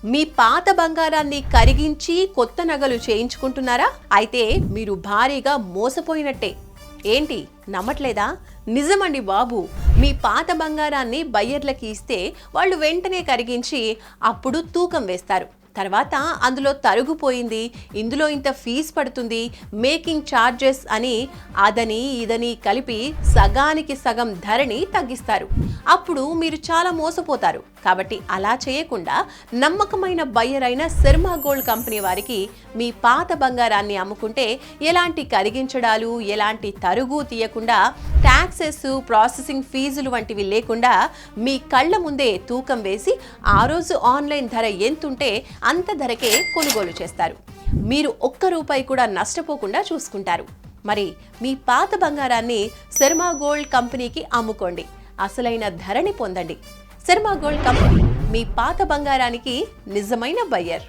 మీ పాత బంగారాన్ని కరిగించి కొత్త నగలు చేయించుకుంటున్నారా? అయితే మీరు భారీగా మోసపోయినట్టే. ఏంటి నమ్మట్లేదా? నిజమండి బాబు. మీ పాత బంగారాన్ని బయ్యర్లకి ఇస్తే వాళ్ళు వెంటనే కరిగించి అప్పుడు తూకం వేస్తారు. తర్వాత అందులో తరుగుపోయింది, ఇందులో ఇంత ఫీజు పడుతుంది, మేకింగ్ ఛార్జెస్ అని అదని ఇదని కలిపి సగానికి సగం ధరని తగ్గిస్తారు. అప్పుడు మీరు చాలా మోసపోతారు. కాబట్టి అలా చేయకుండా నమ్మకమైన బయ్యర్ అయిన శర్మ గోల్డ్ కంపెనీ వారికి మీ పాత బంగారాన్ని అమ్ముకుంటే ఎలాంటి కరిగించడాలు, ఎలాంటి తరుగు తీయకుండా, ట్యాక్సెస్, ప్రాసెసింగ్ ఫీజులు వంటివి లేకుండా మీ కళ్ళ ముందే తూకం వేసి ఆ రోజు ఆన్లైన్ ధర ఎంతుంటే అంత ధరకే కొనుగోలు చేస్తారు. మీరు ఒక్క రూపాయి కూడా నష్టపోకుండా చూసుకుంటారు. మరి మీ పాత బంగారాన్ని శర్మ గోల్డ్ కంపెనీకి అమ్ముకోండి. అసలైన ధరని పొందండి. శర్మ గోల్డ్ కంపెనీ, మీ పాత బంగారానికి నిజమైన బయ్యర్.